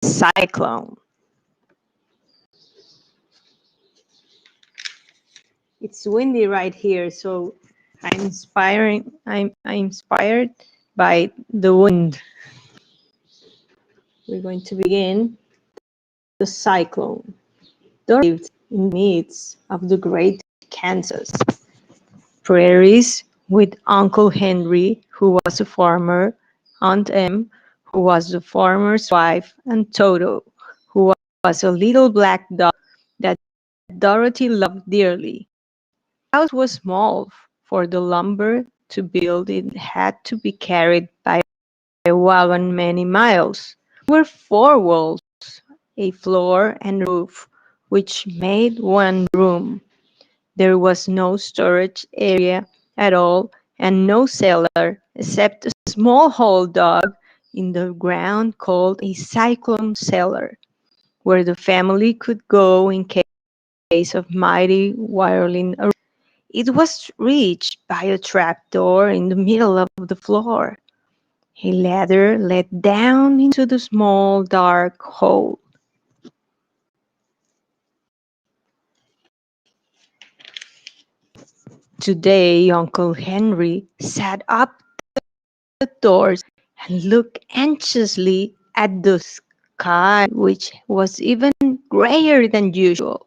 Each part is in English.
Cyclone. It's windy right here, so I'm inspired by the wind. We're going to begin the cyclone. Dorothy lived in the midst of the great Kansas prairies with Uncle Henry, who was a farmer, Aunt Em, who was the farmer's wife, and Toto, who was a little black dog that Dorothy loved dearly. The house was small, for the lumber to build it had to be carried by a wagon many miles. There were four walls, a floor, and a roof, which made one room. There was no storage area at all, and no cellar, except a small hole dug in the ground called a cyclone cellar, where the family could go in case of mighty whirling. It was reached by a trapdoor in the middle of the floor. A ladder led down into the small dark hole. Today Uncle Henry sat up the doors and looked anxiously at the sky, which was even grayer than usual.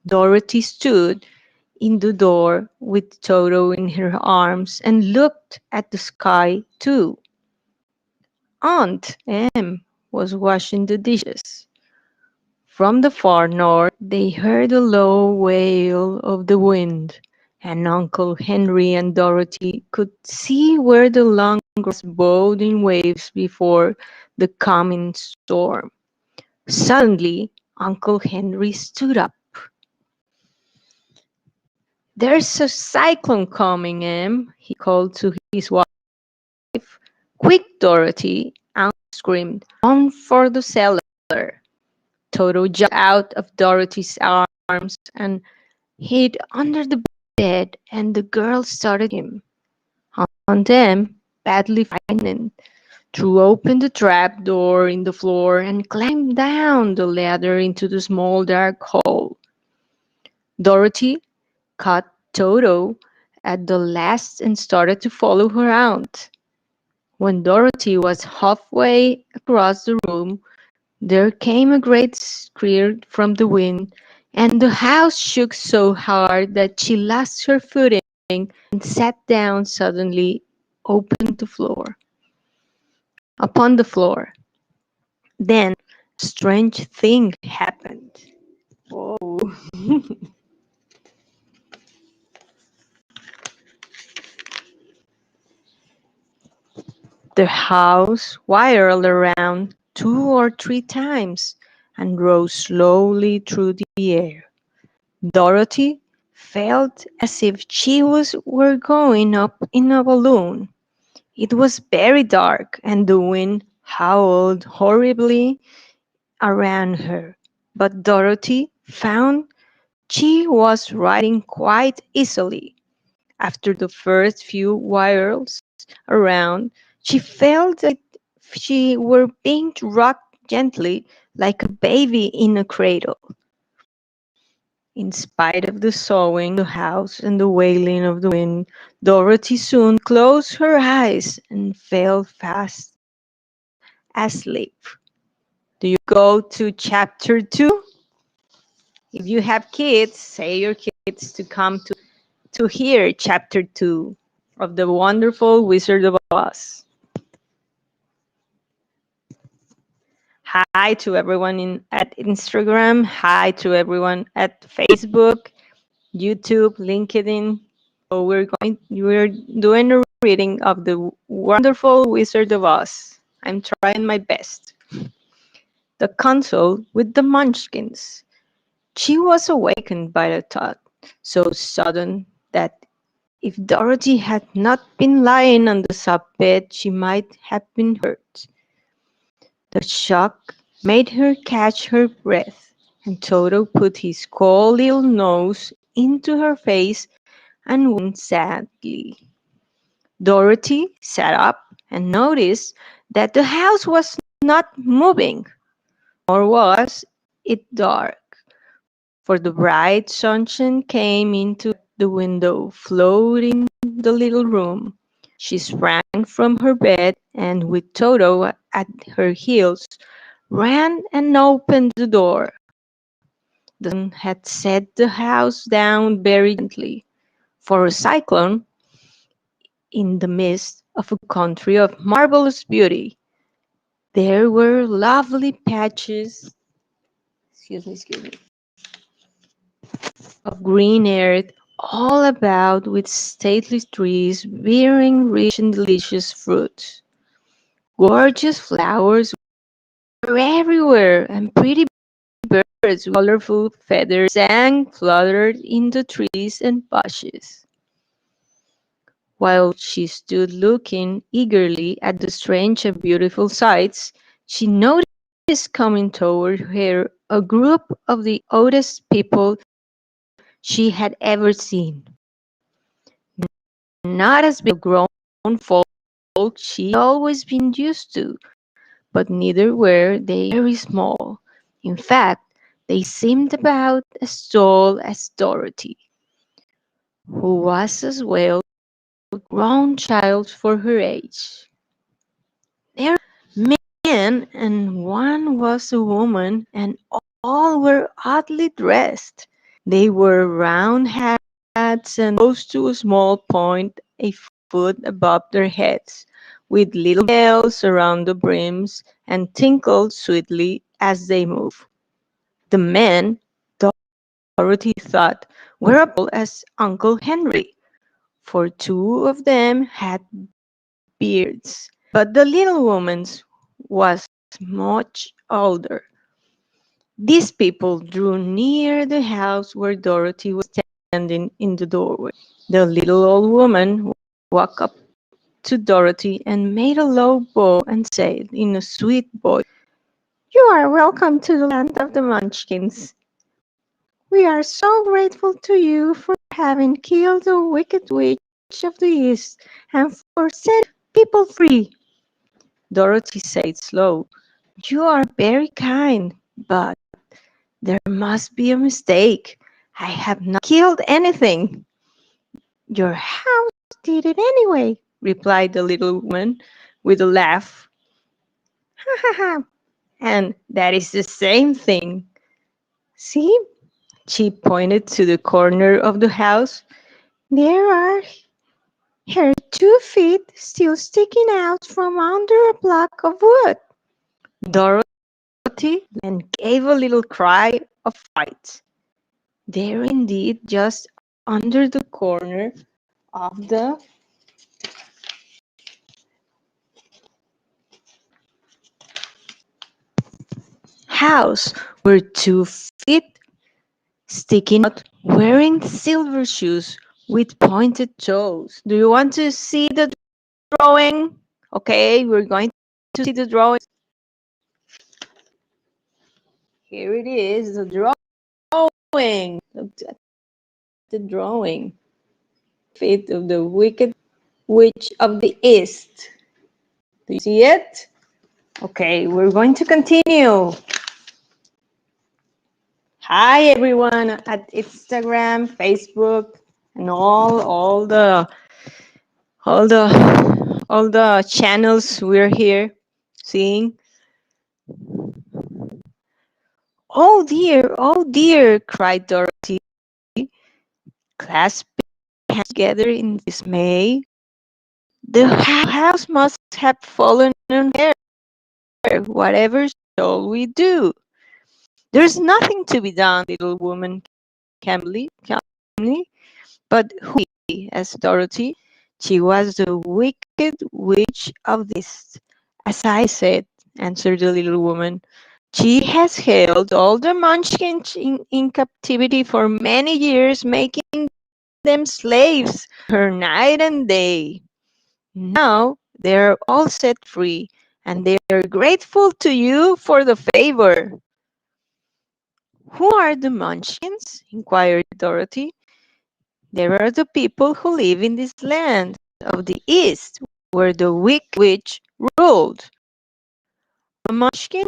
Dorothy stood in the door with Toto in her arms and looked at the sky too. Aunt Em was washing the dishes. From the far north they heard the low wail of the wind, and Uncle Henry and Dorothy could see where the long grass bowed in waves before the coming storm. Suddenly Uncle Henry stood up. "There's a cyclone coming, Em," he called to his wife. "Quick, Dorothy!" Aunt screamed. "Run for the cellar!" Toto jumped out of Dorothy's arms and hid under the bed, and the girls started him. Aunt Em, badly frightened, threw open the trap door in the floor and climbed down the ladder into the small dark hole. Dorothy caught Toto at the last and started to follow her aunt. When Dorothy was halfway across the room, there came a great scream from the wind, and the house shook so hard that she lost her footing and sat down suddenly upon the floor. Then a strange thing happened. Whoa. The house whirled around 2 or 3 times and rose slowly through the air. Dorothy felt as if she were going up in a balloon. It was very dark, and the wind howled horribly around her, but Dorothy found she was riding quite easily. After the first few whirls around, she felt that she were being rocked gently like a baby in a cradle. In spite of the soughing of the house and the wailing of the wind, Dorothy soon closed her eyes and fell fast asleep. Do you go to chapter 2? If you have kids, say your kids to come to hear chapter 2 of the Wonderful Wizard of Us. Hi to everyone at Instagram. Hi to everyone at Facebook, YouTube, LinkedIn. So we're doing a reading of the Wonderful Wizard of Us. I'm trying my best. The console with the munchkins. She was awakened by the thought, so sudden that if Dorothy had not been lying on the soft bed, she might have been hurt. The shock made her catch her breath, and Toto put his cold little nose into her face and winked sadly. Dorothy sat up and noticed that the house was not moving. nor was it dark, for the bright sunshine came into the window, flooding the little room. She sprang from her bed, and with Toto at her heels, ran and opened the door. The sun had set the house down very gently, for a cyclone in the midst of a country of marvelous beauty. There were lovely patches, excuse me, of green earth all about, with stately trees bearing rich and delicious fruits. Gorgeous flowers were everywhere, and pretty birds with colorful feathers sang, fluttered in the trees and bushes. While she stood looking eagerly at the strange and beautiful sights, she noticed coming toward her a group of the oldest people she had ever seen. Not as big grown folk she had always been used to, but neither were they very small. In fact, they seemed about as tall as Dorothy, who was as well a grown child for her age. There were men, and one was a woman, and all were oddly dressed. They wore round hats and rose to a small point a foot above their heads, with little bells around the brims, and tinkled sweetly as they moved. The men, Dorothy thought, were as tall as Uncle Henry, for two of them had beards, but the little woman's was much older. These people drew near the house where Dorothy was standing in the doorway. The little old woman walked up to Dorothy and made a low bow and said in a sweet voice, "You are welcome to the land of the Munchkins. We are so grateful to you for having killed the wicked witch of the East and for setting people free." Dorothy said slow, "You are very kind, but there must be a mistake. I have not killed anything." "Your house did it anyway," replied the little woman with a laugh. "Ha ha ha! And that is the same thing. See?" She pointed to the corner of the house. "There are her 2 feet still sticking out from under a block of wood." Dorothy and gave a little cry of fright. There indeed, just under the corner of the house were 2 feet sticking out, wearing silver shoes with pointed toes. Do you want to see the drawing? Okay, we're going to see the drawing. Here it is, the drawing. Look at the drawing. Feet of the wicked witch of the East. Do you see it? Okay, we're going to continue. Hi everyone at Instagram, Facebook, and all the channels we're here seeing. Oh dear, cried Dorothy, clasping hands together in dismay. The house must have fallen on her. Whatever shall we do? There's nothing to be done, little woman calmly. But who asked Dorothy. She was the wicked witch of the East. As I said, answered the little woman. She has held all the Munchkins in captivity for many years, making them slaves her night and day. Now they're all set free, and they're grateful to you for the favor. "Who are the Munchkins?" inquired Dorothy. "There are the people who live in this land of the East, where the wicked witch ruled." a munchkin?"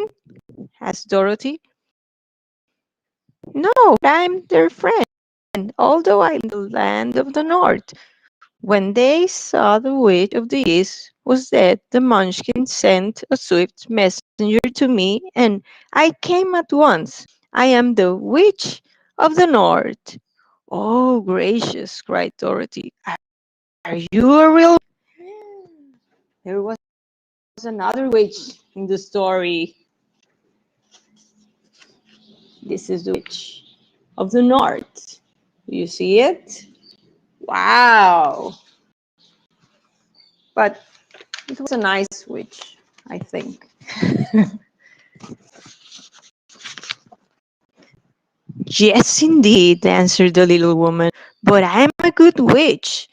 asked Dorothy. "No, I'm their friend, although I live in the land of the North." When they saw the Witch of the East was dead, the Munchkin sent a swift messenger to me, and I came at once. "I am the Witch of the North." "Oh, gracious!" cried Dorothy. "Are you a real?" There was another witch in the story. This is the Witch of the North. Do you see it? Wow! But it was a nice witch, I think. "Yes, indeed," answered the little woman, "but I am a good witch,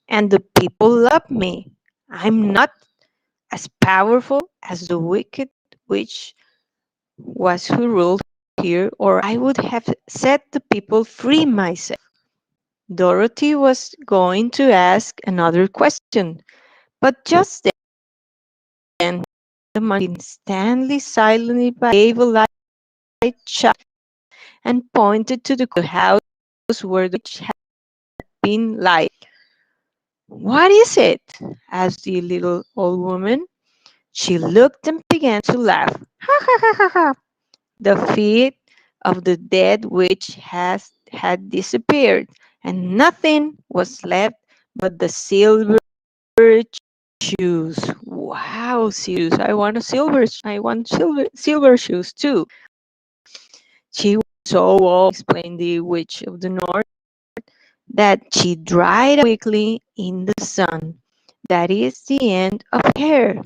and the people love me. I'm not as powerful as the wicked witch was who ruled here, or I would have set the people free myself." Dorothy was going to ask another question, but just then the monkey Stanley silently gave a light shout and pointed to the house where the witch had been lying. "What is it?" asked the little old woman. She looked and began to laugh. "Ha ha ha ha ha! The feet of the dead witch had disappeared, and nothing was left but the silver shoes." Wow, shoes! I want silver shoes too. She was so old, explained the witch of the north, that she dried up quickly in the sun. That is the end of her.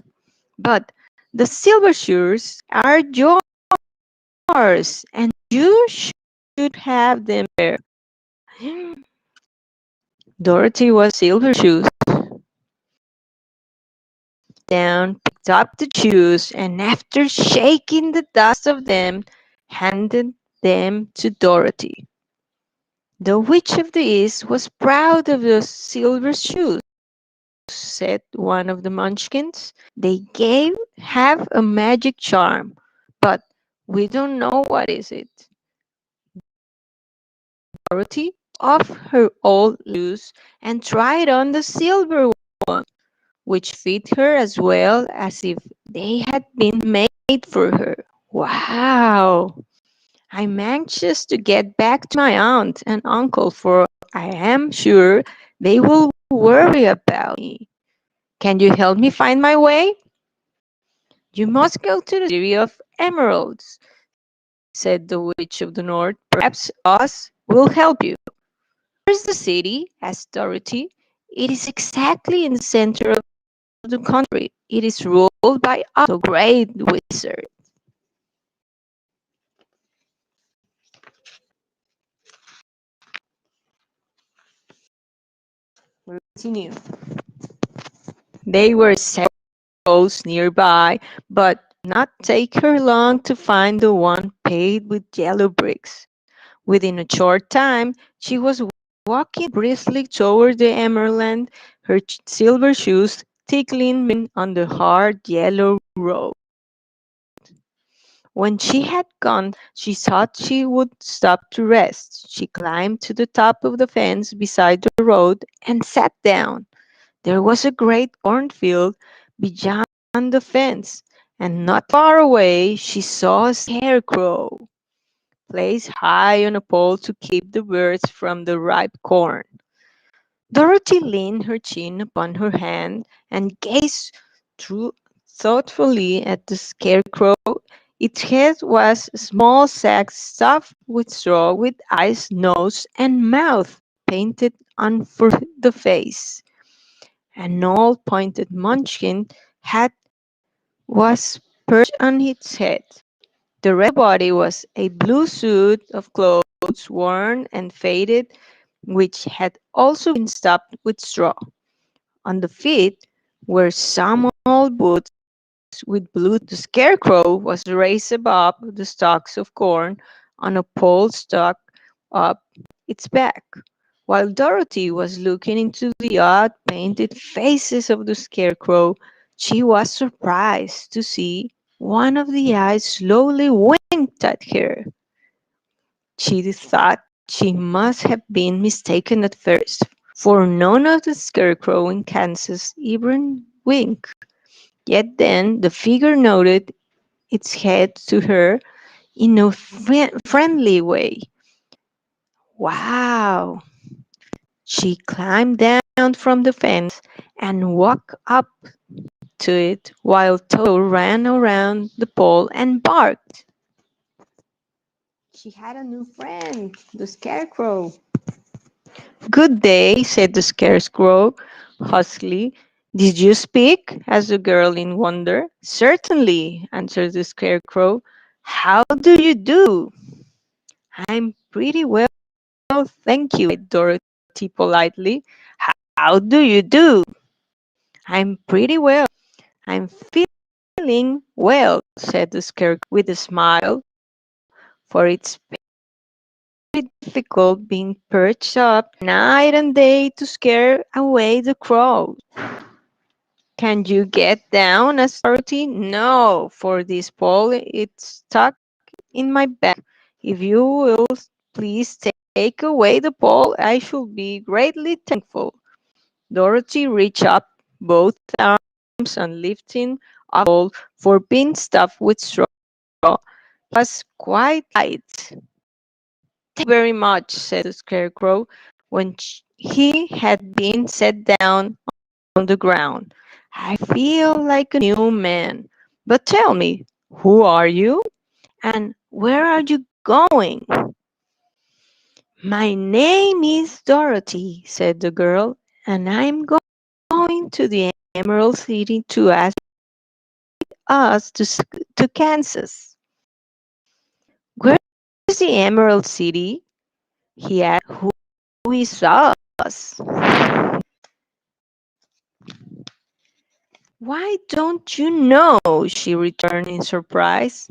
But the silver shoes are yours, and you should have them there. Dorothy was silver shoes down, picked up the shoes, and after shaking the dust of them, handed them to Dorothy. "The Witch of the East was proud of the silver shoes," said one of the Munchkins. "They have a magic charm, but we don't know what is it." Dorothy off her old shoes and tried on the silver one, which fit her as well as if they had been made for her. Wow! "I'm anxious to get back to my aunt and uncle, for I am sure they will worry about me. Can you help me find my way?" "You must go to the City of Emeralds," said the Witch of the North. "Perhaps Oz will help you." "Where's the city?" asked Dorothy. "It is exactly in the center of the country. It is ruled by Oz, the great wizard." We continue. They were several roads nearby, but not take her long to find the one paved with yellow bricks. Within a short time, she was walking briskly toward the emerald land, her silver shoes tickling on the hard yellow road. When she had gone, she thought she would stop to rest. She climbed to the top of the fence beside the road and sat down. There was a great cornfield beyond the fence, and not far away she saw a scarecrow placed high on a pole to keep the birds from the ripe corn. Dorothy leaned her chin upon her hand and gazed through thoughtfully at the scarecrow. Its head was a small sack stuffed with straw, with eyes, nose, and mouth painted on for the face. An old pointed munchkin hat was perched on its head. The rest of the body was a blue suit of clothes, worn and faded, which had also been stuffed with straw. On the feet were some old boots with blue. The scarecrow was raised above the stalks of corn on a pole stuck up its back. While Dorothy was looking into the odd painted faces of the scarecrow, she was surprised to see one of the eyes slowly winked at her. She thought she must have been mistaken at first, for none of the scarecrow in Kansas even winked. Yet then the figure nodded its head to her in a friendly way. Wow! She climbed down from the fence and walked up to it while Toto ran around the pole and barked. She had a new friend, the Scarecrow. "Good day," said the Scarecrow huskily. "Did you speak?" asked the girl in wonder. "Certainly," answered the Scarecrow. "How do you do?" "I'm pretty well, thank you," replied Dorothy politely. "How do you do?" "I'm pretty well. I'm feeling well," said the Scarecrow with a smile, for it's very difficult being perched up night and day to scare away the crows. "Can you get down?" asked Dorothy. "No, for this pole it's stuck in my back. If you will please take away the pole, I should be greatly thankful." Dorothy reached up both arms and lifting up the pole, for being stuffed with straw, it was quite light. "Thank you very much," said the Scarecrow, when he had been set down on the ground. "I feel like a new man. But tell me, who are you? And where are you going?" "My name is Dorothy," said the girl, "and I'm going to the Emerald City to ask us to Kansas." "Where is the Emerald City?" he asked. "Who is us?" "Why don't you know?" she returned in surprise.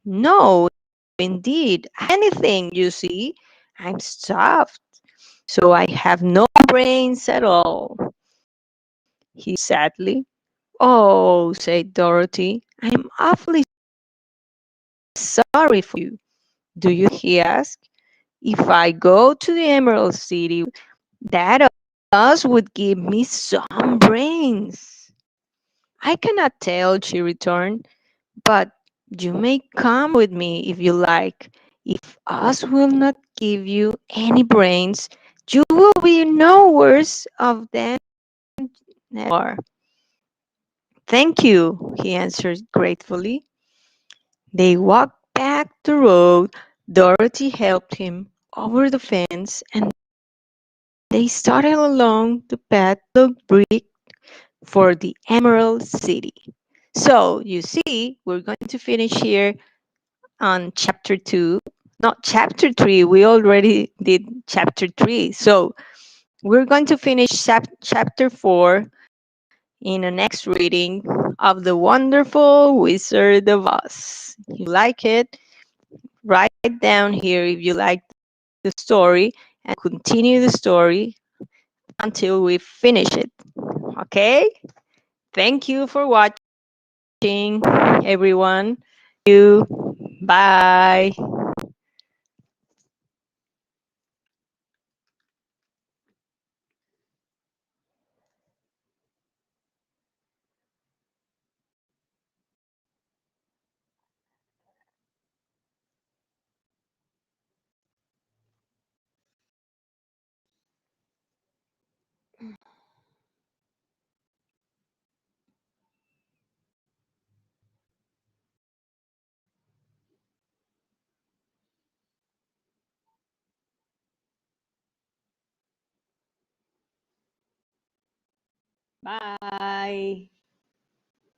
"No, indeed. Anything, you see. I'm stuffed, so I have no brains at all," he sadly. "Oh," said Dorothy, "I'm awfully sorry for you." "Do you," he asked, "if I go to the Emerald City, that us would give me some brains?" "I cannot tell," she returned, "but you may come with me if you like. If us will not give you any brains, you will be no worse off than you are." "Thank you," he answered gratefully. They walked back the road. Dorothy helped him over the fence, and they started along the path looked brick for the Emerald City. So, you see, we're going to finish here on chapter 2. Not chapter 3, we already did chapter 3. So, we're going to finish chapter 4 in the next reading of The Wonderful Wizard of Us. If you like it, write down here if you like the story and continue the story until we finish it. Okay? Thank you for watching, everyone. You. Bye. Bye.